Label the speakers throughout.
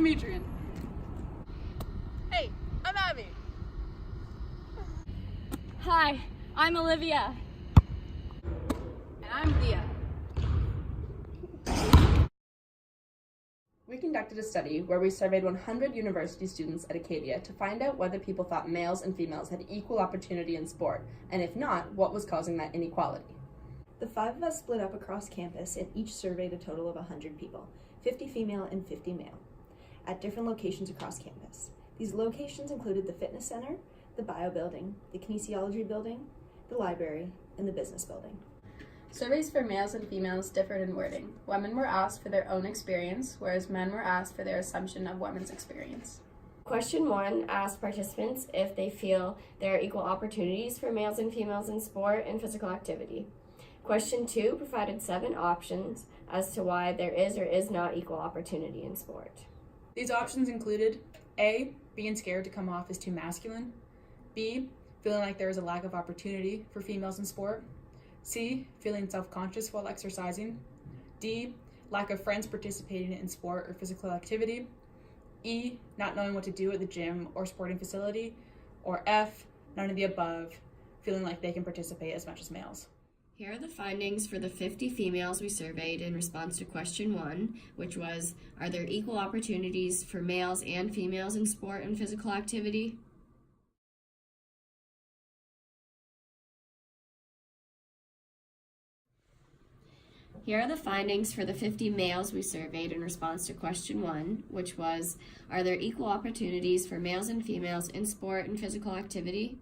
Speaker 1: I'm Adrienne. Hey, I'm Abby.
Speaker 2: Hi, I'm Olivia.
Speaker 1: And I'm Leah.
Speaker 3: We conducted a study where we surveyed 100 university students at Acadia to find out whether people thought males and females had equal opportunity in sport, and if not, what was causing that inequality.
Speaker 4: The 5 of us split up across campus and each surveyed a total of 100 people, 50 female and 50 male, at different locations across campus. These locations included the fitness center, the bio building, the kinesiology building, the library, and the business building.
Speaker 3: Surveys for males and females differed in wording. Women were asked for their own experience, whereas men were asked for their assumption of women's experience.
Speaker 2: Question 1 asked participants if they feel there are equal opportunities for males and females in sport and physical activity. Question 2 provided 7 options as to why there is or is not equal opportunity in sport.
Speaker 1: These options included A, being scared to come off as too masculine, B, feeling like there is a lack of opportunity for females in sport, C, feeling self-conscious while exercising, D, lack of friends participating in sport or physical activity, E, not knowing what to do at the gym or sporting facility, or F, none of the above, feeling like they can participate as much as males.
Speaker 2: Here are the findings for the 50 females we surveyed in response to question 1, which was, are there equal opportunities for males and females in sport and physical activity? Here are the findings for the 50 males we surveyed in response to question 1, which was, are there equal opportunities for males and females in sport and physical activity?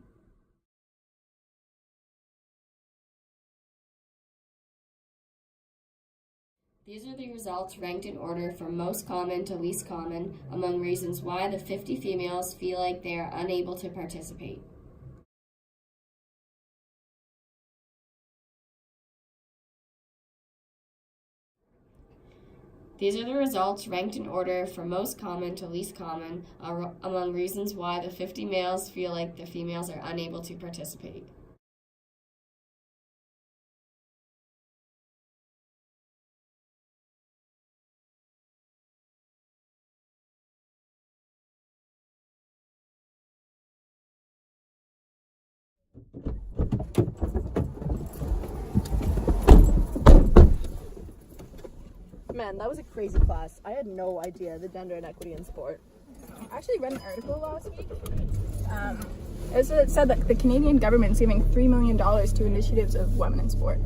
Speaker 2: These are the results ranked in order from most common to least common among reasons why the 50 females feel like they are unable to participate. These are the results ranked in order from most common to least common among reasons why the 50 males feel like the females are unable to participate.
Speaker 5: Man, that was a crazy class. I had no idea the gender inequity in sport.
Speaker 6: I actually read an article last week. It said that the Canadian government's giving $3 million to initiatives of women in sport.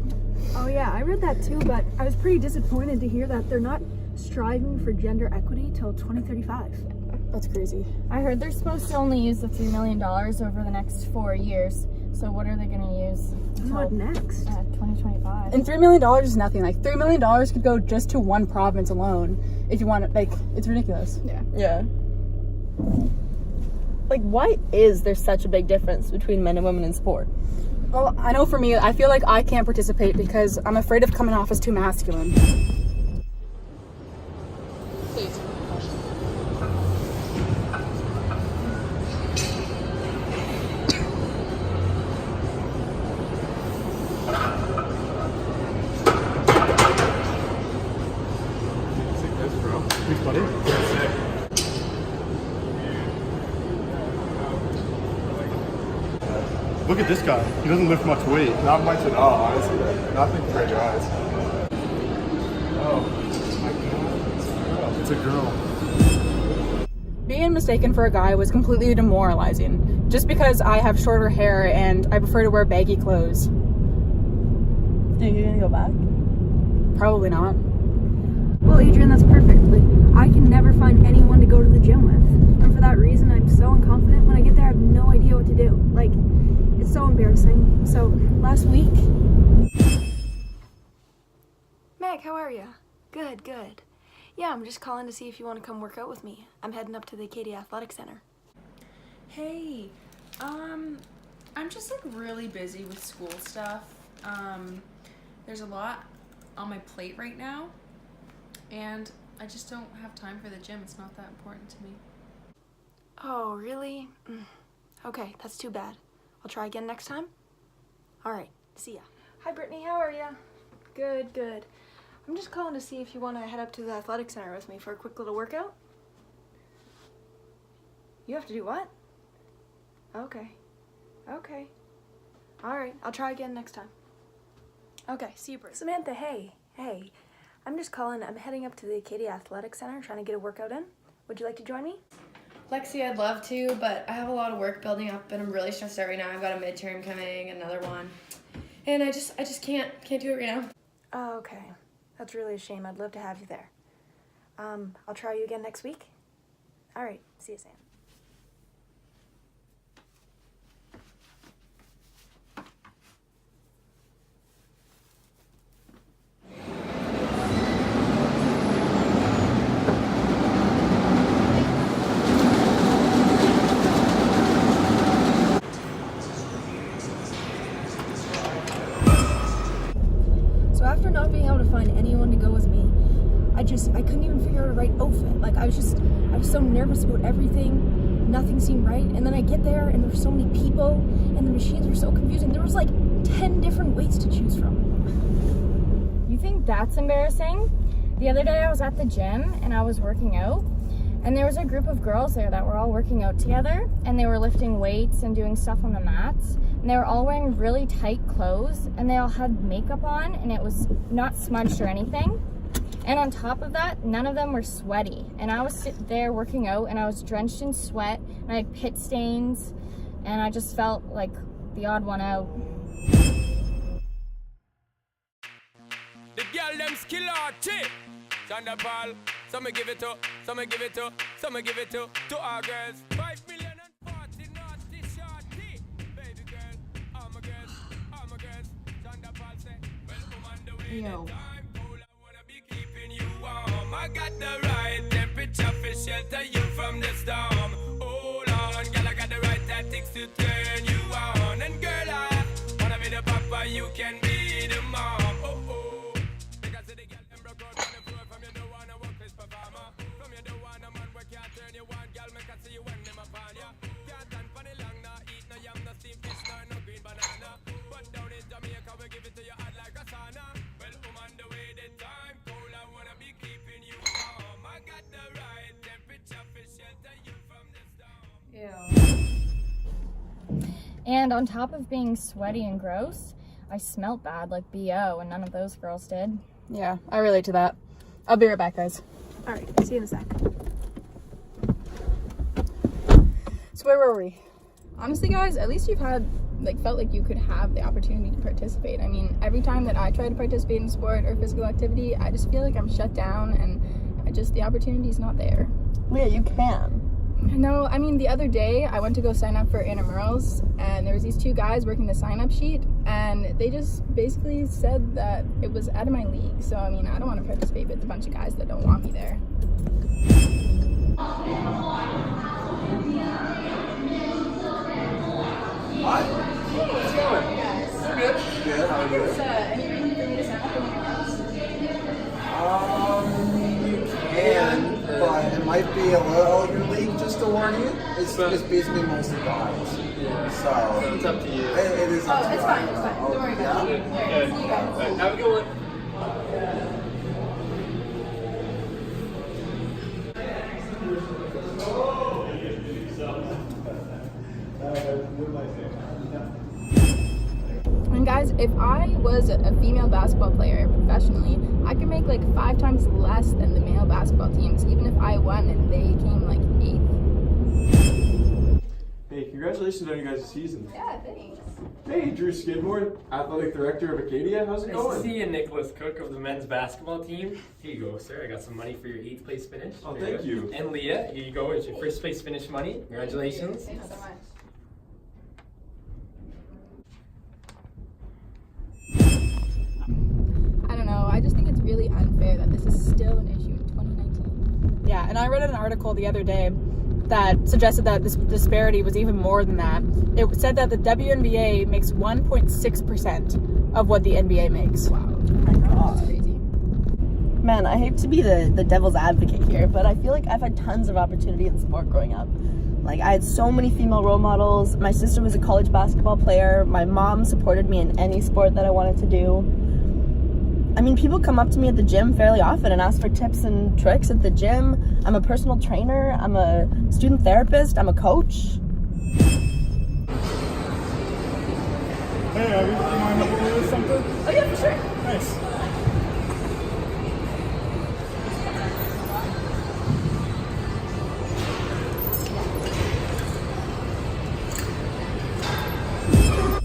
Speaker 7: Oh yeah, I read that too, but I was pretty disappointed to hear that they're not striving for gender equity till 2035.
Speaker 6: That's crazy.
Speaker 8: I heard they're supposed to only use the $3 million over the next 4 years. So what are they going to use?
Speaker 7: What next?
Speaker 8: 2025.
Speaker 6: And $3 million is nothing. Like, $3 million could go just to one province alone if you want it. Like, it's ridiculous.
Speaker 5: Yeah. Like, why is there such a big difference between men and women in sport?
Speaker 6: Well, I know for me, I feel like I can't participate because I'm afraid of coming off as too masculine.
Speaker 3: Please.
Speaker 9: Thanks, buddy. Look at this guy. He doesn't lift much weight. Not much at all, honestly. Nothing for your eyes. Oh my God. It's a girl.
Speaker 6: Being mistaken for a guy was completely demoralizing. Just because I have shorter hair and I prefer to wear baggy clothes.
Speaker 5: Think you're gonna go back?
Speaker 6: Probably not.
Speaker 7: Well, Adrienne, that's perfect. Like, I can never find anyone to go to the gym with. And for that reason, I'm so unconfident. When I get there, I have no idea what to do. Like, it's so embarrassing. So, last week... Meg, how are ya? Good, good. Yeah, I'm just calling to see if you want to come work out with me. I'm heading up to the Acadia Athletic Center.
Speaker 10: Hey, I'm just like really busy with school stuff. There's a lot on my plate right now, and I just don't have time for the gym. It's not that important to me.
Speaker 7: Oh, really? Okay, that's too bad. I'll try again next time. All right, see ya. Hi, Brittany, how are ya? Good, good. I'm just calling to see if you want to head up to the athletic center with me for a quick little workout. You have to do what? Okay. Okay. Alright, I'll try again next time. Okay, see you, Bruce. Samantha, hey. Hey. I'm just calling. I'm heading up to the Acadia Athletic Center trying to get a workout in. Would you like to join me?
Speaker 11: Lexi, I'd love to, but I have a lot of work building up and I'm really stressed out right now. I've got a midterm coming, another one. And I just can't do it right now.
Speaker 7: Oh, okay. That's really a shame. I'd love to have you there. I'll try you again next week. Alright, see you, Sam. So after not being able to find anyone to go with me, I couldn't even figure out a right outfit. Like I was so nervous about everything. Nothing seemed right. And then I get there and there's so many people and the machines were so confusing. There was like 10 different weights to choose from.
Speaker 8: You think that's embarrassing? The other day I was at the gym and I was working out and there was a group of girls there that were all working out together and they were lifting weights and doing stuff on the mats. And they were all wearing really tight clothes and they all had makeup on and it was not smudged or anything. And on top of that, none of them were sweaty. And I was sitting there working out and I was drenched in sweat and I had pit stains and I just felt like the odd one out.
Speaker 12: The girl them skill arty. Thunderball. Some give it to, some give it to, some give it to our girls. 5 million and 40 naughty shorty. Baby girl, all my girls. Thunderball say, well, I'm on the way.
Speaker 1: Yo.
Speaker 12: I got the right temperature for shelter you from the storm. Hold on, girl, I got the right tactics to turn you on. And girl, I wanna be the papa, you can be the mom. Oh, oh. Because the girl them broke out on the floor. From you don't wanna work with performer. From you don't wanna man where can't turn you on. Girl, make I see you when them upon ya. Can't stand for the long, nah. Eat no yam, no steamed fish, no green banana. But down in Jamaica, we give it to you hot like a sauna. Well, on the way, the time cold, I wanna be keeping you warm. I got the right temperature for shelter you from the storm.
Speaker 8: And on top of being sweaty and gross, I smelt bad like BO and none of those girls did.
Speaker 1: Yeah, I relate to that. I'll be right back, guys.
Speaker 7: Alright, see you in a sec.
Speaker 1: So where were we?
Speaker 6: Honestly, guys, at least you've had, felt like you could have the opportunity to participate. I mean, every time that I try to participate in sport or physical activity, I just feel like I'm shut down and the opportunity's not there.
Speaker 5: Leah, you can.
Speaker 6: No, I mean, the other day I went to go sign up for intramurals and there was these two guys working the sign-up sheet and they just basically said that it was out of my league. So, I mean, I don't want to participate with a bunch of guys that don't want me there.
Speaker 9: Hi. Hey, how's it going? Guys. Good. Good. How are you?
Speaker 1: Any reason for me to sign up for one
Speaker 9: You can, but it might be a little your league, just to warn you. It's basically mostly guys.
Speaker 13: Yeah.
Speaker 9: So
Speaker 13: it's up to you.
Speaker 9: It is up to you.
Speaker 1: It's fine. Don't worry about it.
Speaker 13: Okay.
Speaker 1: See you guys.
Speaker 13: Right. Have a good one.
Speaker 6: And guys, if I was a female basketball player professionally, I could make 5 times less than the male basketball teams, even if I won and they came 8th.
Speaker 13: Hey, congratulations on your guys' season.
Speaker 1: Yeah, thanks.
Speaker 13: Hey, Drew Skidmore, Athletic Director of Acadia. How's it
Speaker 14: Nice
Speaker 13: going?
Speaker 14: to see you, Nicholas Cook of the men's basketball team. Here you go, sir. I got some money for your 8th place finish.
Speaker 13: Oh,
Speaker 14: There
Speaker 13: thank you.
Speaker 14: And Leah, here you go. It's your 1st place finish money. Congratulations.
Speaker 1: Thanks so much.
Speaker 6: I don't know, I just think it's really unfair that this is still an issue in 2019.
Speaker 1: Yeah, and I read an article the other day that suggested that this disparity was even more than that. It said that the WNBA makes 1.6% of what the NBA makes.
Speaker 6: Wow.
Speaker 5: Oh my God.
Speaker 6: That's crazy.
Speaker 5: Man, I hate to be the devil's advocate here, but I feel like I've had tons of opportunity in sport growing up. I had so many female role models. My sister was a college basketball player. My mom supported me in any sport that I wanted to do. I mean, people come up to me at the gym fairly often and ask for tips and tricks at the gym. I'm a personal trainer, I'm a student therapist, I'm a coach.
Speaker 9: Hey, Abby, do you mind helping me with something?
Speaker 5: Oh yeah, for sure.
Speaker 9: Nice.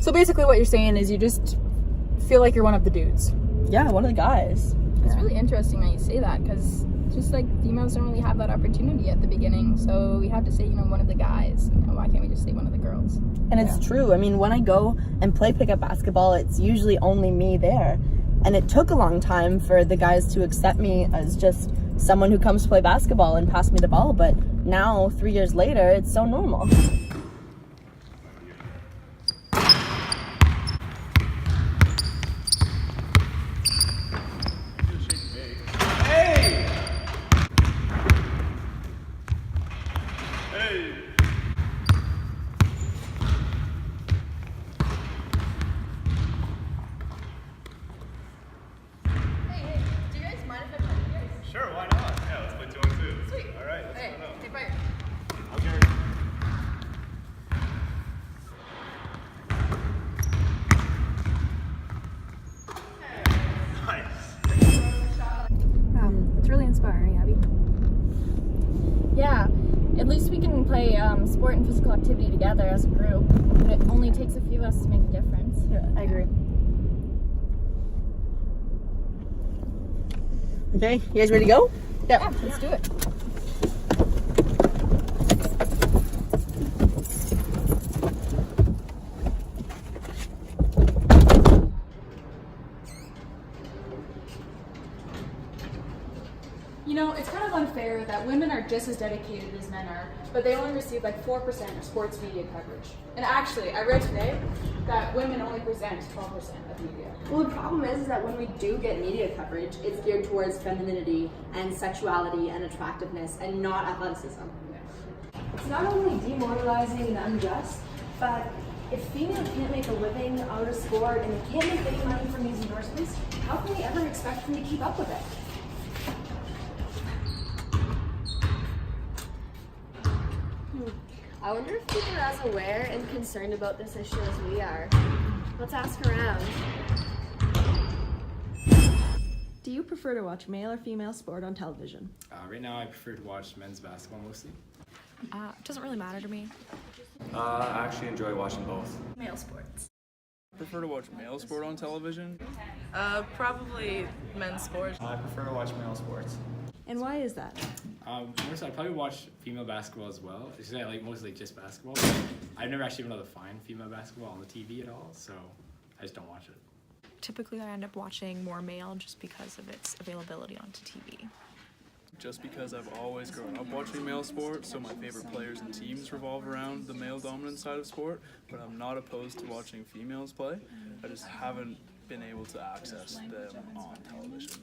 Speaker 6: So basically what you're saying is you just feel like you're one of the dudes.
Speaker 5: Yeah, one of the guys.
Speaker 6: It's really interesting that you say that, because just like females don't really have that opportunity at the beginning, so we have to say, one of the guys. Why can't we just say one of the girls?
Speaker 5: And it's true. I mean, when I go and play pickup basketball, it's usually only me there. And it took a long time for the guys to accept me as just someone who comes to play basketball and pass me the ball, but now, 3 years later, it's so normal.
Speaker 9: Sure, why not? Yeah, let's play 2-on-2. Sweet. All right, let's go.
Speaker 6: Take fire.
Speaker 9: Okay.
Speaker 7: Wow, it's really inspiring, Abby.
Speaker 8: Yeah, at least we can play sport and physical activity together as a group, but it only takes a few of us to make a difference.
Speaker 5: Yeah, I agree. Okay, you guys ready to go?
Speaker 6: Yeah, let's do it.
Speaker 1: It's kind of unfair that women are just as dedicated as men are, but they only receive like 4% of sports media coverage. And actually, I read today that women only present 12% of media.
Speaker 3: Well, the problem is that when we do get media coverage, it's geared towards femininity and sexuality and attractiveness and not athleticism.
Speaker 4: It's not only demoralizing and unjust, but if females can't make a living out of sport and they can't make any money from these endorsements, how can we ever expect them to keep up with it?
Speaker 2: I wonder if people are as aware and concerned about this issue as we are. Let's ask around.
Speaker 4: Do you prefer to watch male or female sport on television?
Speaker 14: Right now I prefer to watch men's basketball mostly.
Speaker 15: It doesn't really matter to me.
Speaker 13: I actually enjoy watching both.
Speaker 15: Male sports.
Speaker 16: I prefer to watch male sport on television.
Speaker 17: Probably men's sports.
Speaker 18: I prefer to watch male sports.
Speaker 4: And why is that?
Speaker 14: Mostly I'd probably watch female basketball as well. It's just I like mostly just basketball. I've never actually been able to find female basketball on the TV at all, so I just don't watch it.
Speaker 15: Typically I end up watching more male just because of its availability onto TV.
Speaker 16: Just because I've always grown up watching male sports, so my favorite players and teams revolve around the male dominant side of sport, but I'm not opposed to watching females play. I just haven't been able to access them on television.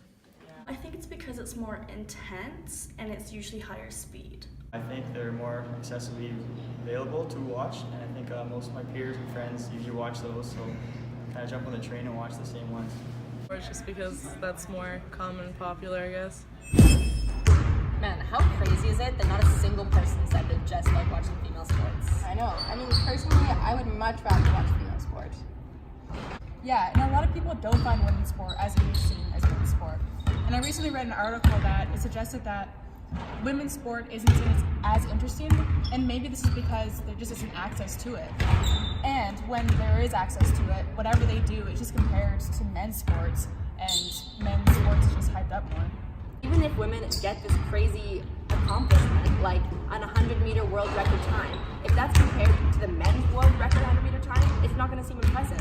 Speaker 19: I think it's because it's more intense and it's usually higher speed.
Speaker 18: I think they're more accessibly available to watch, and I think most of my peers and friends usually watch those, so I kind of jump on the train and watch the same ones.
Speaker 17: Or it's just because that's more common and popular, I guess.
Speaker 20: Man, how crazy is it that not a single person said they just like watching female sports?
Speaker 6: I know. I mean, personally, I would much rather watch female sport.
Speaker 1: Yeah, and a lot of people don't find women's sport as interesting as men's sport. And I recently read an article that it suggested that women's sport isn't as interesting, and maybe this is because there just isn't access to it. And when there is access to it, whatever they do is just compared to men's sports, and men's sports is just hyped up more.
Speaker 3: Even if women get this crazy accomplishment, like an 100-meter world record time, if that's compared to the men's world record 100-meter time, it's not going to seem impressive.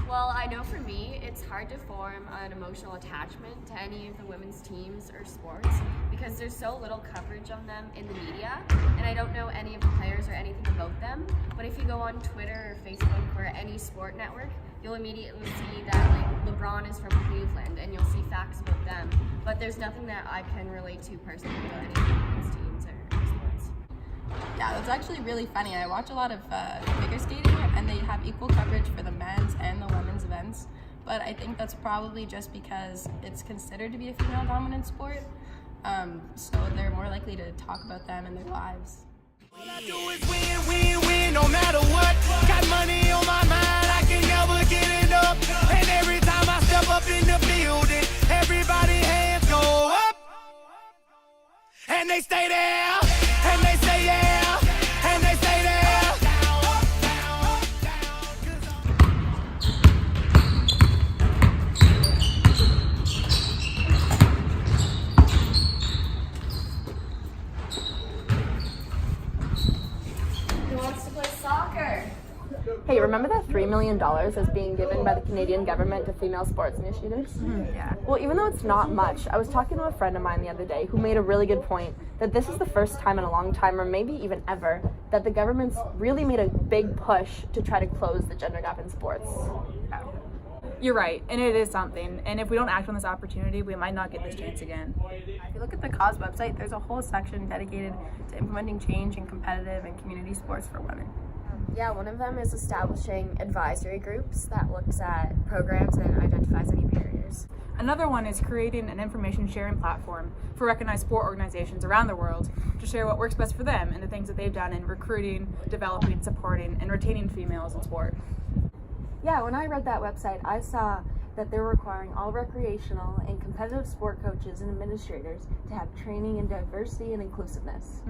Speaker 2: Well, I know for me, it's hard to form an emotional attachment to any of the women's teams or sports because there's so little coverage on them in the media, and I don't know any of the players or anything about them. But if you go on Twitter or Facebook or any sport network, you'll immediately see that like LeBron is from Cleveland, and you'll see facts about them. But there's nothing that I can relate to personally to any of the women's teams or sports.
Speaker 6: Yeah, that's actually really funny. I watch a lot of figure skating, and they have equal coverage for the men's and the women's events.
Speaker 8: but I think that's probably just because it's considered to be a female-dominant sport. So they're more likely to talk about them in their lives.
Speaker 12: All I do is win, win, win, no matter what. Got money on my mind, I can never get enough. And every time I step up in the building, everybody hands go up. And they stay there, and they say yeah, and they stay there.
Speaker 2: Who wants to play soccer?
Speaker 5: Hey, remember that $3 million that's being given by the Canadian government to female sports initiatives?
Speaker 7: Yeah.
Speaker 5: Well, even though it's not much, I was talking to a friend of mine the other day who made a really good point that this is the first time in a long time, or maybe even ever, that the government's really made a big push to try to close the gender gap in sports.
Speaker 1: You're right, and it is something. And if we don't act on this opportunity, we might not get this chance again.
Speaker 6: If you look at the cause website, there's a whole section dedicated to implementing change in competitive and community sports for women.
Speaker 2: Yeah, one of them is establishing advisory groups that looks at programs and identifies any barriers.
Speaker 1: Another one is creating an information sharing platform for recognized sport organizations around the world to share what works best for them and the things that they've done in recruiting, developing, supporting, and retaining females in sport.
Speaker 7: Yeah, when I read that website, I saw that they're requiring all recreational and competitive sport coaches and administrators to have training in diversity and inclusiveness.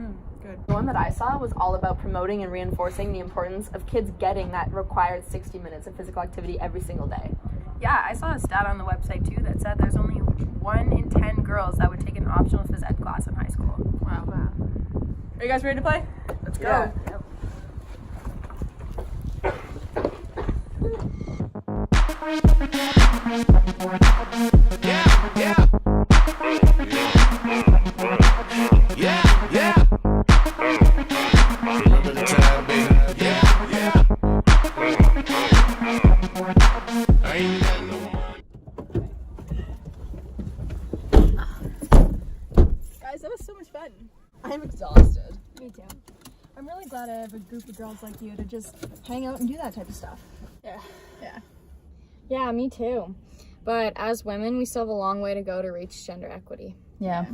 Speaker 1: Good.
Speaker 5: The one that I saw was all about promoting and reinforcing the importance of kids getting that required 60 minutes of physical activity every single day.
Speaker 6: Yeah, I saw a stat on the website too that said there's only 1 in 10 girls that would take an optional phys ed class in high school.
Speaker 1: Wow. Are you guys ready to play?
Speaker 6: Let's go.
Speaker 5: Yeah.
Speaker 12: Remember the time, baby. I ain't got no more.
Speaker 6: Guys, that was so much fun.
Speaker 5: I'm exhausted.
Speaker 7: Me too. I'm really glad I have a group of girls like you to just hang out and do that type of stuff.
Speaker 6: Yeah.
Speaker 8: Yeah, me too. But as women, we still have a long way to go to reach gender equity.
Speaker 1: Yeah.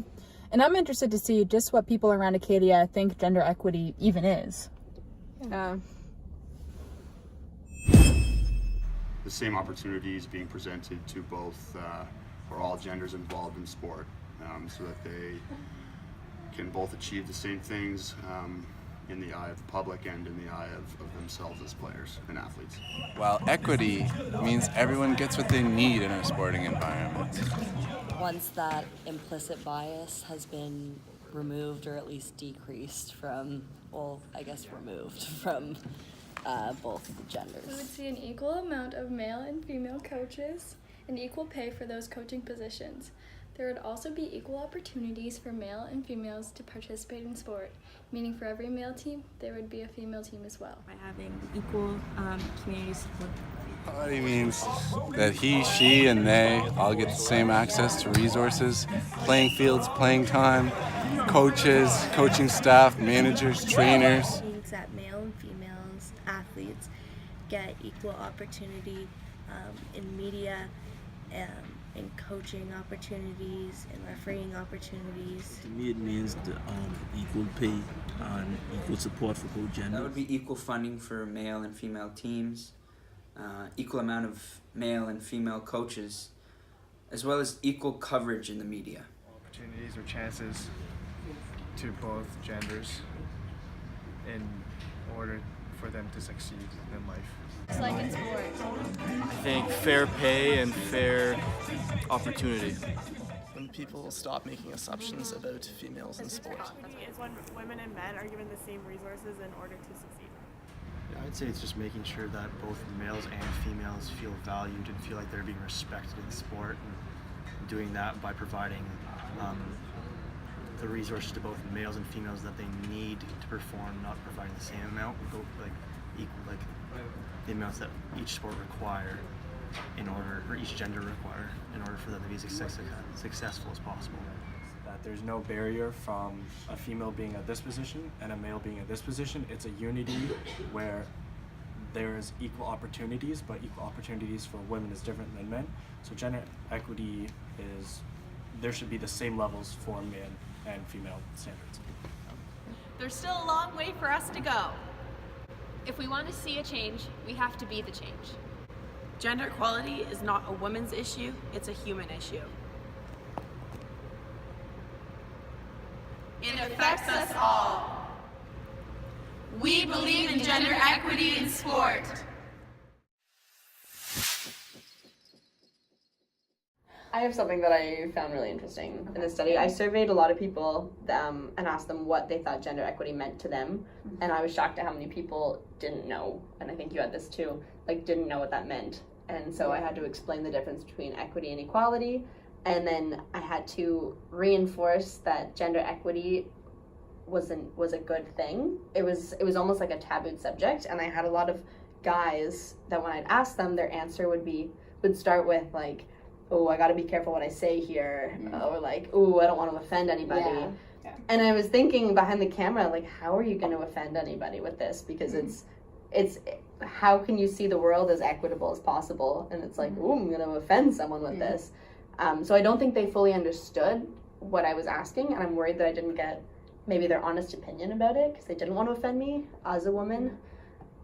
Speaker 1: And I'm interested to see just what people around Acadia think gender equity even is.
Speaker 5: Yeah.
Speaker 9: The same opportunities being presented to both or all genders involved in sport, so that they can both achieve the same things in the eye of the public and in the eye of themselves as players and athletes.
Speaker 21: While equity means everyone gets what they need in a sporting environment.
Speaker 22: Once that implicit bias has been removed or at least decreased from, removed from both genders.
Speaker 23: We would see an equal amount of male and female coaches and equal pay for those coaching positions. There would also be equal opportunities for male and females to participate in sport, meaning for every male team, there would be a female team as well.
Speaker 24: By having equal community support.
Speaker 21: Equality means that he, she, and they all get the same access to resources, playing fields, playing time, coaches, coaching staff, managers, trainers.
Speaker 25: Means that male and females, athletes, get equal opportunity in media, in coaching opportunities, and refereeing opportunities.
Speaker 26: To me, it means the, equal pay and equal support for both genders.
Speaker 27: That would be equal funding for male and female teams, equal amount of male and female coaches, as well as equal coverage in the media.
Speaker 28: Opportunities or chances to both genders in order for them to succeed in life.
Speaker 23: It's like in sport.
Speaker 29: I think fair pay and fair opportunity.
Speaker 30: When people stop making assumptions about females in sport.
Speaker 31: Is when women and men are given the same resources in order to succeed.
Speaker 32: Yeah, I'd say it's just making sure that both males and females feel valued and feel like they're being respected in sport, and doing that by providing the resources to both males and females that they need to perform, not providing the same amount, the amounts that each sport require or each gender require in order for them to be as successful as possible.
Speaker 33: That there's no barrier from a female being at this position and a male being at this position. It's a unity where there's equal opportunities, but equal opportunities for women is different than men. So gender equity is, there should be the same levels for male and female standards.
Speaker 2: There's still a long way for us to go. If we want to see a change, we have to be the change.
Speaker 3: Gender equality is not a women's issue, it's a human issue.
Speaker 2: It affects us all. We believe in gender equity in sport.
Speaker 5: I have something that I found really interesting in this study. I surveyed a lot of people and asked them what they thought gender equity meant to them. And I was shocked at how many people didn't know, and I think you had this too, like didn't know what that meant. And so I had to explain the difference between equity and equality. And then I had to reinforce that gender equity was a good thing. It was almost like a tabooed subject, and I had a lot of guys that when I'd ask them, their answer would start with like, oh, I gotta be careful what I say here, or like, oh, I don't want to offend anybody. Yeah. And I was thinking behind the camera, like, how are you going to offend anybody with this? Because it's how can you see the world as equitable as possible? And it's like, oh, I'm going to offend someone with this. So I don't think they fully understood what I was asking, and I'm worried that I didn't get maybe their honest opinion about it because they didn't want to offend me as a woman.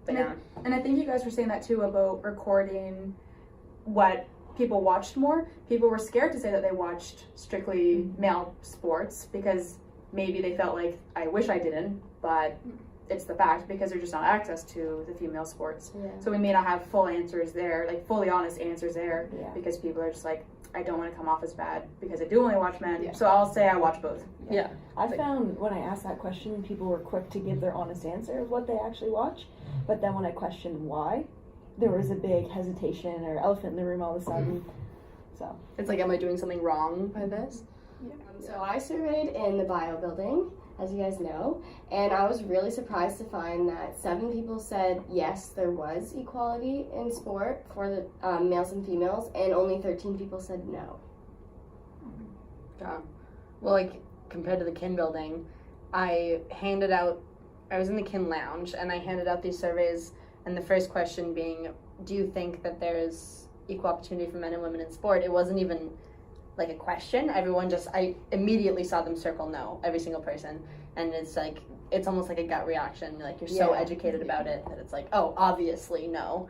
Speaker 5: But
Speaker 1: and I think you guys were saying that too about recording what people watched more. People were scared to say that they watched strictly male sports because maybe they felt like, I wish I didn't, but it's the fact because there's just not access to the female sports. So we may not have full answers there, like fully honest answers there, because people are just like, I don't want to come off as bad because I do only watch men, so I'll say I watch both.
Speaker 7: I found when I asked that question, people were quick to give their honest answer of what they actually watch, but then when I questioned why, there was a big hesitation or elephant in the room all of a sudden. So
Speaker 5: it's like, am I doing something wrong by this?
Speaker 4: So I surveyed in the bio building, as you guys know, and I was really surprised to find that 7 people said yes, there was equality in sport for the males and females, and only 13 people said no.
Speaker 5: Yeah. Well, like, compared to the kin building, I was in the kin lounge, and I handed out these surveys, and the first question being, do you think that there's equal opportunity for men and women in sport? It wasn't even like a question. I immediately saw them circle no, every single person. And it's like, it's almost like a gut reaction. Like, you're so educated about it that it's like, oh, obviously no.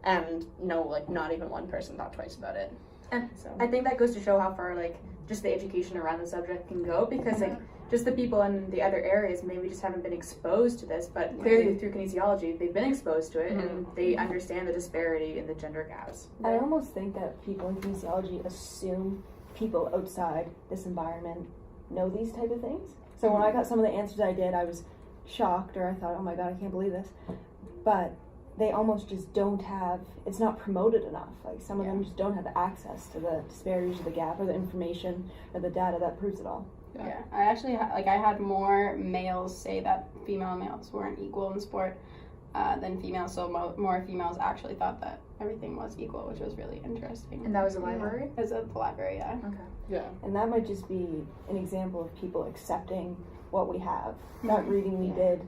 Speaker 5: And no, like, not even one person thought twice about it.
Speaker 1: And so I think that goes to show how far, like, just the education around the subject can go, because like just the people in the other areas maybe just haven't been exposed to this, but clearly through kinesiology they've been exposed to it and they understand the disparity in the gender gaps.
Speaker 7: I almost think that people in kinesiology assume people outside this environment know these type of things. So when I got some of the answers I did, I was shocked, or I thought, oh my god, I can't believe this. But they almost just don't have, it's not promoted enough. Like, some of them just don't have access to the disparities of the gap or the information or the data that proves it all.
Speaker 6: Yeah, I actually I had more males say that female and males weren't equal in sport than females, so more females actually thought that everything was equal, which was really interesting.
Speaker 1: And that was the library?
Speaker 6: It was at the library, yeah.
Speaker 1: Okay.
Speaker 5: Yeah.
Speaker 7: And that might just be an example of people accepting what we have. That reading we did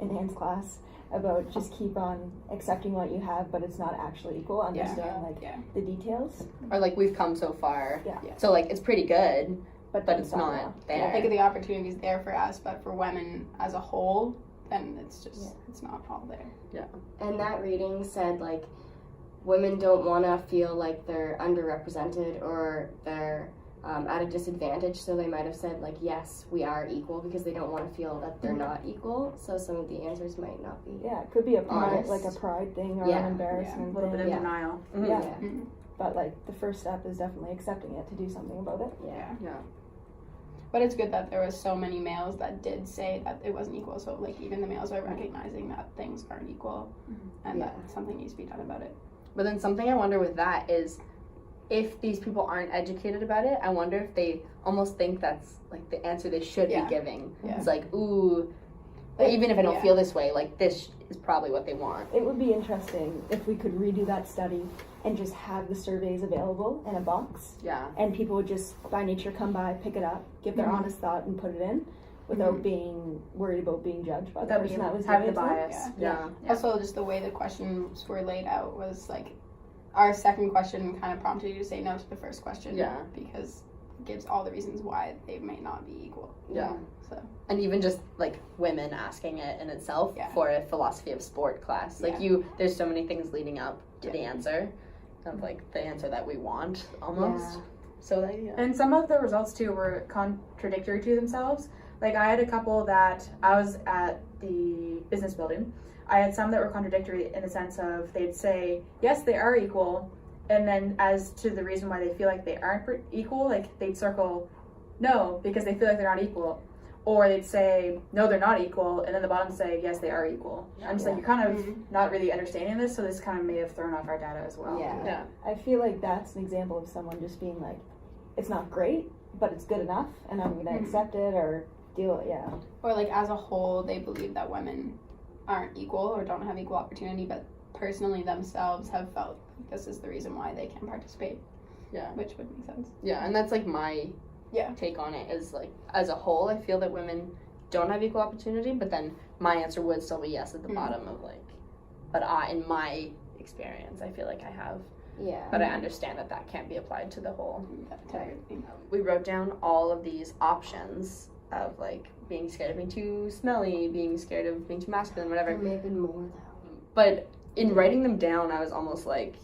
Speaker 7: in Anne's class about just keep on accepting what you have, but it's not actually equal. Understand the details.
Speaker 5: Or like, we've come so far. So like, it's pretty good, but it's not there.
Speaker 6: I think of the opportunities there for us, but for women as a whole, then it's just it's not all there.
Speaker 4: Yeah. And that reading said, like, women don't want to feel like they're underrepresented or they're at a disadvantage, so they might have said, like, yes, we are equal, because they don't want to feel that they're not equal. So some of the answers might not be
Speaker 7: it could be a pride,
Speaker 4: honest.
Speaker 7: like a pride thing or an embarrassment
Speaker 1: a little bit of denial.
Speaker 7: But like, the first step is definitely accepting it to do something about it.
Speaker 6: But it's good that there was so many males that did say that it wasn't equal, so like even the males are recognizing that things aren't equal and that something needs to be done about it.
Speaker 5: But then something I wonder with that is, if these people aren't educated about it, I wonder if they almost think that's like the answer they should be giving. It's like, ooh, even if I don't feel this way, like, this is probably what they want.
Speaker 7: It would be interesting if we could redo that study and just have the surveys available in a box. And people would just, by nature, come by, pick it up, give their honest thought, and put it in. without being worried about being judged by the
Speaker 8: Without
Speaker 7: person
Speaker 8: being-
Speaker 7: that was
Speaker 8: having
Speaker 7: giving it to them.
Speaker 8: bias.
Speaker 6: Yeah. Also, just the way the questions were laid out was like, our second question kind of prompted you to say no to the first question.
Speaker 5: Yeah.
Speaker 6: Because it gives all the reasons why they may not be equal.
Speaker 5: Yeah.
Speaker 6: So.
Speaker 5: And even just like women asking it in itself for a philosophy of sport class. Like there's so many things leading up to the answer, of like the answer that we want almost.
Speaker 1: Yeah.
Speaker 5: So that,
Speaker 1: And some of the results too were contradictory to themselves. Like I had a couple that I was at the business building. I had some that were contradictory in the sense of they'd say, yes, they are equal. And then as to the reason why they feel like they aren't equal, like they'd circle no, because they feel like they're not equal. Or they'd say, no, they're not equal. And then the bottom say, yes, they are equal. I'm just like, you're kind of not really understanding this. So this kind of may have thrown off our data as well.
Speaker 7: Yeah. I feel like that's an example of someone just being like, it's not great, but it's good enough, and I'm going to accept it or deal it,
Speaker 6: Or like as a whole, they believe that women aren't equal or don't have equal opportunity, but personally themselves have felt this is the reason why they can participate.
Speaker 5: Yeah.
Speaker 6: Which would make sense.
Speaker 5: Yeah, and that's like my take on it is like, as a whole, I feel that women don't have equal opportunity, but then my answer would still be yes at the bottom of like, but in my experience, I feel like I have.
Speaker 4: Yeah.
Speaker 5: But I understand that that can't be applied to the whole. We wrote down all of these options of like being scared of being too smelly, being scared of being too masculine, whatever.
Speaker 4: There may have been more though.
Speaker 5: But in writing them down, I was almost like,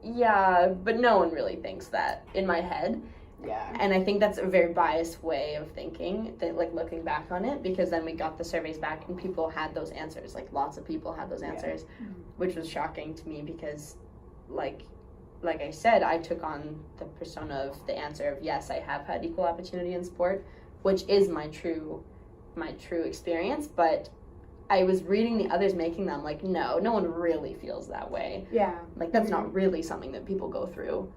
Speaker 5: yeah, but no one really thinks that in my head.
Speaker 6: Yeah.
Speaker 5: And I think that's a very biased way of thinking, that like looking back on it, because then we got the surveys back and people had those answers. Like lots of people had those answers, which was shocking to me because like I said, I took on the persona of the answer of yes, I have had equal opportunity in sport, which is my true experience, but I was reading the others making them like, no one really feels that way.
Speaker 1: Yeah.
Speaker 5: Like that's not really something that people go through.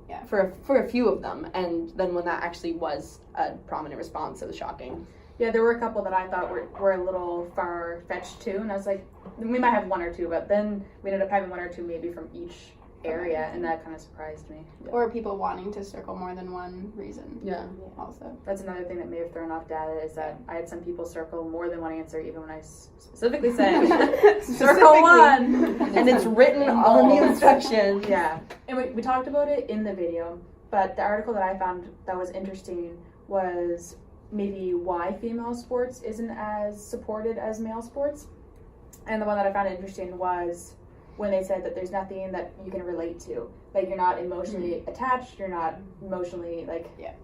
Speaker 6: Yeah.
Speaker 5: For a few of them, and then when that actually was a prominent response, it was shocking.
Speaker 1: Yeah, there were a couple that I thought were a little far-fetched too, and I was like, we might have one or two, but then we ended up having one or two maybe from each area, and that kind of surprised me.
Speaker 6: Or people wanting to circle more than one reason.
Speaker 5: Yeah.
Speaker 6: Also.
Speaker 1: That's another thing that may have thrown off data is that I had some people circle more than one answer, even when I specifically said circle one,
Speaker 5: and it's written all in the instructions.
Speaker 1: Yeah, and we talked about it in the video, but the article that I found that was interesting was maybe why female sports isn't as supported as male sports, and the one that I found interesting was when they said that there's nothing that you can relate to. Like, you're not emotionally attached, you're not emotionally, like...
Speaker 6: Yeah.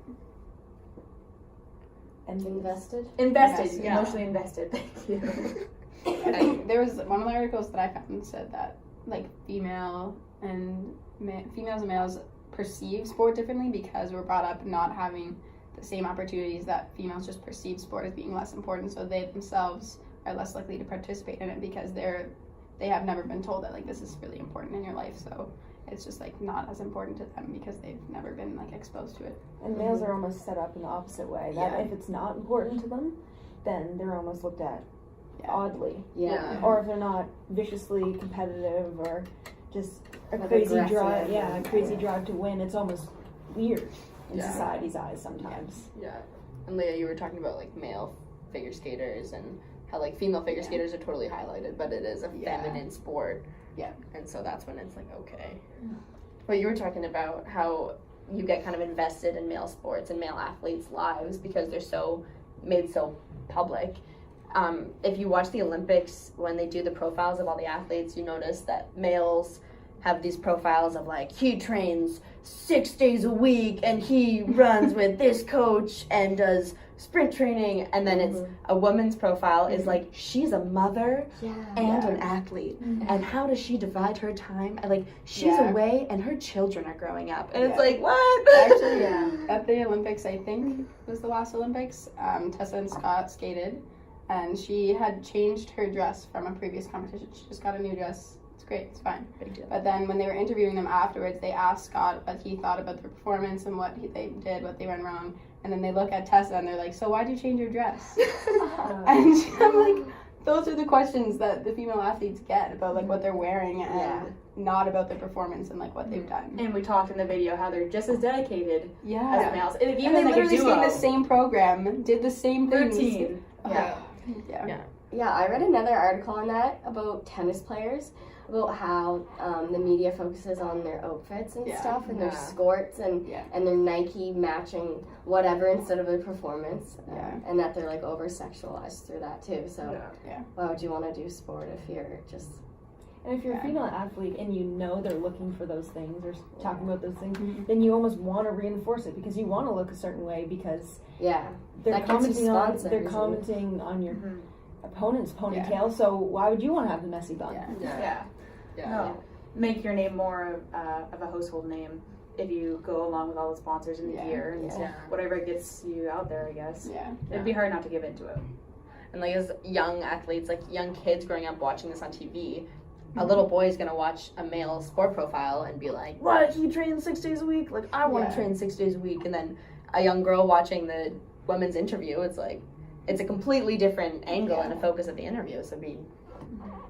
Speaker 4: And invested?
Speaker 1: Invested,
Speaker 6: yeah.
Speaker 1: emotionally invested, thank you.
Speaker 6: I think there was one of the articles that I found said that, like, females and males perceive sport differently because we're brought up not having the same opportunities that females just perceive sport as being less important, so they themselves are less likely to participate in it because they have never been told that like this is really important in your life, so it's just like not as important to them because they've never been like exposed to it.
Speaker 7: And males are almost set up in the opposite way, that if it's not important to them, then they're almost looked at oddly.
Speaker 4: Yeah.
Speaker 7: Or if they're not viciously competitive or just a
Speaker 4: Like
Speaker 7: crazy
Speaker 4: aggressive.
Speaker 7: drive, a crazy drive to win, it's almost weird in
Speaker 5: Yeah.
Speaker 7: society's eyes sometimes.
Speaker 5: Yeah. And Leah, you were talking about like male figure skaters and how like female figure skaters are totally highlighted, but it is a feminine sport.
Speaker 6: Yeah.
Speaker 5: And so that's when it's like, okay. But you were talking about how you get kind of invested in male sports and male athletes' lives because they're made so public. If you watch the Olympics, when they do the profiles of all the athletes, you notice that males have these profiles of like, he trains 6 days a week and he runs with this coach and does sprint training, and then it's a woman's profile is like, she's a mother and an athlete, and how does she divide her time, and like she's away and her children are growing up, and it's like, what?
Speaker 6: Actually, at the Olympics, I think was the last Olympics, Tessa and Scott skated, and she had changed her dress from a previous competition. She just got a new dress. It's great, it's fine. But then when they were interviewing them afterwards, they asked Scott what he thought about their performance and what they did, what they went wrong. And then they look at Tessa and they're like, so why'd you change your dress? And I'm like, those are the questions that the female athletes get about like what they're wearing and not about the performance and like what they've done.
Speaker 1: And we talked in the video how they're just as dedicated as the males.
Speaker 6: And
Speaker 1: Even
Speaker 6: they
Speaker 1: like
Speaker 6: literally
Speaker 1: a duo.
Speaker 6: stayed in the same program, did the same things.
Speaker 1: Routine.
Speaker 4: Yeah, I read another article on that about tennis players, about how the media focuses on their outfits and stuff, and their skirts and their Nike matching whatever instead of their performance, and that they're like over sexualized through that too. So why would you want to do sport if you're just
Speaker 5: And if you're a female athlete and you know they're looking for those things or talking about those things, then you almost want to reinforce it because you want to look a certain way because they're commenting on your opponent's ponytail. So why would you want to have the messy bun?
Speaker 1: No. Make your name more of a household name if you go along with all the sponsors and the gear and whatever gets you out there, I guess. It'd be hard not to give into it.
Speaker 5: And like as young athletes, like young kids growing up watching this on TV, a little boy is going to watch a male sport profile and be like, what, he trains 6 days a week? Like, I want to train 6 days a week. And then a young girl watching the women's interview, it's like, it's a completely different angle and a focus of the interview. So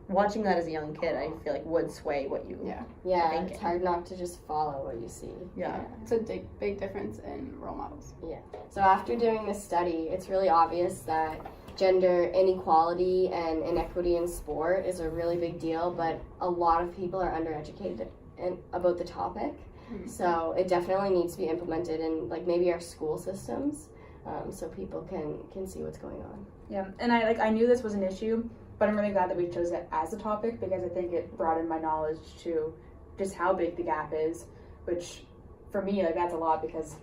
Speaker 5: watching that as a young kid, I feel like would sway what you think.
Speaker 4: It's hard not to just follow what you see.
Speaker 6: It's a big difference in role models.
Speaker 4: So after doing this study, it's really obvious that gender inequality and inequity in sport is a really big deal, but a lot of people are undereducated about the topic. So it definitely needs to be implemented in like maybe our school systems, so people can see what's going on.
Speaker 1: And I knew this was an issue, but I'm really glad that we chose it as a topic because I think it broadened my knowledge to just how big the gap is, which for me, like that's a lot because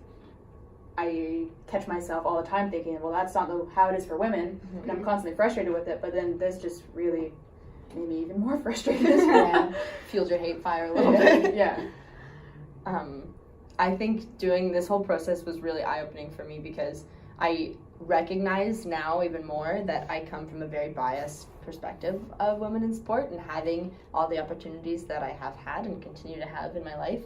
Speaker 1: I catch myself all the time thinking, well, that's not how it is for women, and I'm constantly frustrated with it, but then this just really made me even more frustrated.
Speaker 5: Fueled your hate fire a little bit.
Speaker 8: I think doing this whole process was really eye-opening for me because I recognize now even more that I come from a very biased perspective of women in sport, and having all the opportunities that I have had and continue to have in my life,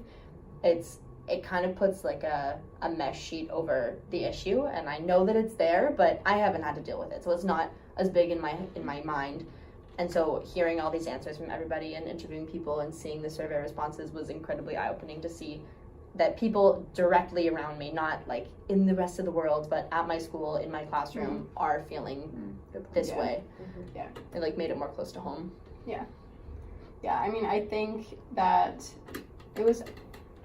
Speaker 8: it kind of puts like a mesh sheet over the issue, and I know that it's there, but I haven't had to deal with it, so it's not as big in my mind. And so hearing all these answers from everybody and interviewing people and seeing the survey responses was incredibly eye-opening to see that people directly around me, not like in the rest of the world, but at my school, in my classroom, are feeling this way. It like made it more close to home.
Speaker 6: I mean, I think that it was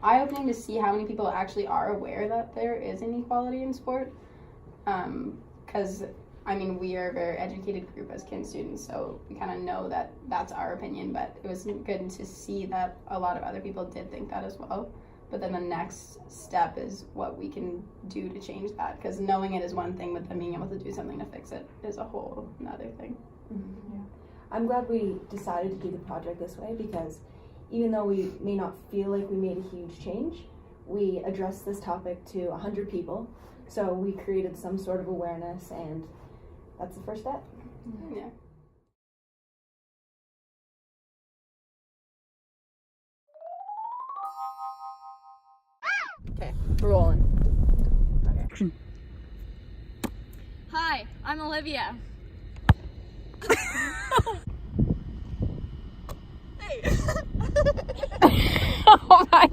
Speaker 6: eye-opening to see how many people actually are aware that there is inequality in sport. Because, I mean, we are a very educated group as kin students, so we kind of know that that's our opinion, but it was good to see that a lot of other people did think that as well. But then the next step is what we can do to change that, because knowing it is one thing, but then being able to do something to fix it is a whole another thing.
Speaker 5: I'm glad we decided to do the project this way because even though we may not feel like we made a huge change, we addressed this topic to 100 people. So we created some sort of awareness, and that's the first step.
Speaker 8: Okay, we're rolling. Okay.
Speaker 23: Hi, I'm Olivia.
Speaker 8: Oh my.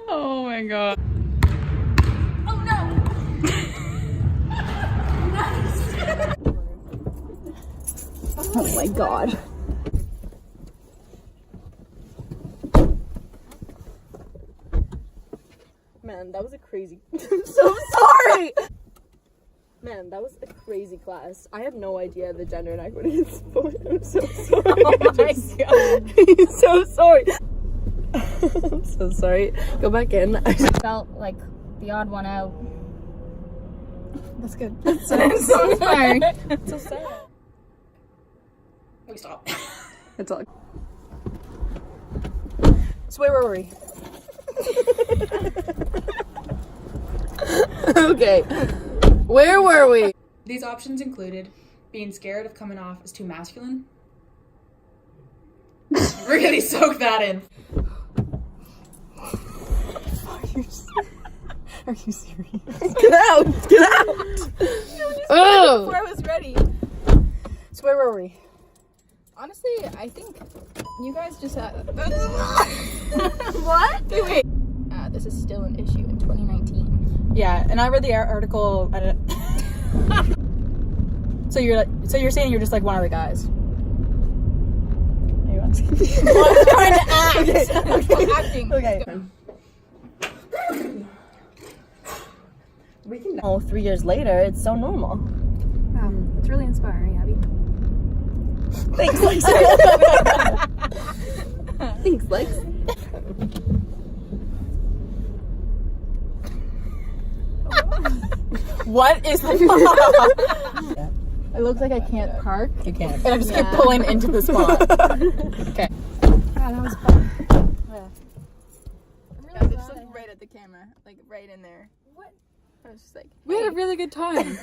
Speaker 8: Oh my god.
Speaker 23: Oh no!
Speaker 8: Oh my god.
Speaker 5: Man, that was a crazy... I'm so sorry! Man, that was a crazy class. I have no idea the gender inequity in sport. I'm so sorry.
Speaker 8: Oh my god.
Speaker 5: I'm so sorry. I'm so sorry. Go back in. I
Speaker 23: felt like the odd one out.
Speaker 6: That's good.
Speaker 8: That's so inspiring.
Speaker 5: It's so sad.
Speaker 1: We stop.
Speaker 5: It's all... So where were we? Okay. Where were we?
Speaker 1: These options included being scared of coming off as too masculine. Really soak that in.
Speaker 6: Are you serious?
Speaker 5: Get out! Get out!
Speaker 6: Oh! Before I was ready. So where were we? Honestly, I think you guys just had... What? Wait. This is still an issue in 2019.
Speaker 1: Yeah, and I read the article. So you're saying you're just like one of the guys.
Speaker 6: I was trying to act. Okay. Acting.
Speaker 5: Okay. We can. Oh, 3 years later, it's so normal.
Speaker 7: Wow, it's really inspiring, Abby.
Speaker 5: Thanks, Lex. Thanks, Lex.
Speaker 1: What is the
Speaker 6: It looks like I can't park.
Speaker 1: You can't.
Speaker 6: And I just keep pulling into the spot. Okay.
Speaker 7: Yeah, that was fun.
Speaker 6: Yeah, just look right at the camera. Like right in there. What? I was just like,
Speaker 1: We had a really good time.
Speaker 6: you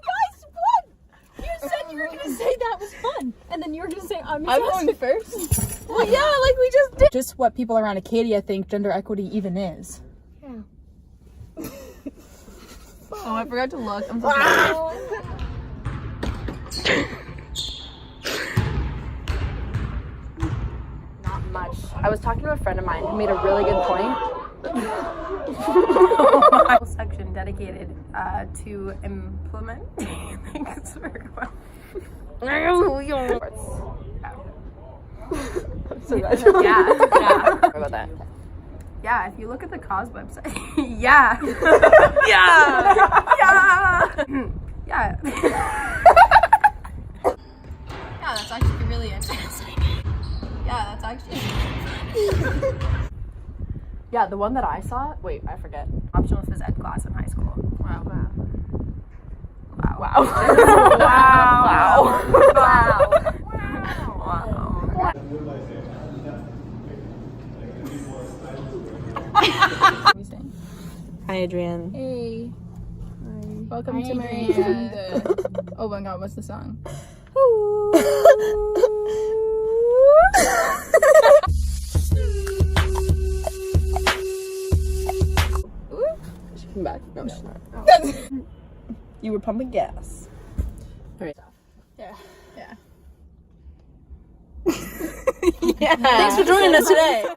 Speaker 6: guys won! You said you were gonna say that was fun. And then you were gonna say I'm going first.
Speaker 1: Well, yeah, like we just did. Just what people around Acadia think gender equity even is.
Speaker 6: Yeah.
Speaker 1: Oh, I forgot to look. I'm so sorry.
Speaker 5: Not much. I was talking to a friend of mine who made a really good point.
Speaker 9: Section dedicated to implement. Thanks for
Speaker 5: So glad.
Speaker 9: yeah.
Speaker 5: Sorry about that.
Speaker 9: Yeah, if you look at the cause website, yeah.
Speaker 5: Yeah.
Speaker 9: Yeah.
Speaker 6: Yeah, that's actually really interesting.
Speaker 9: Yeah, that's actually.
Speaker 5: Yeah, the one that I saw. Wait, I forget.
Speaker 9: Optional phys ed class in high school. Wow.
Speaker 5: Wow.
Speaker 9: Wow.
Speaker 5: Hi, Adrienne.
Speaker 6: Hey. Welcome to my oh my god, what's the song?
Speaker 5: She came back. No, she's not. You were pumping gas. All right.
Speaker 6: Yeah.
Speaker 5: Yeah. Thanks for joining us today.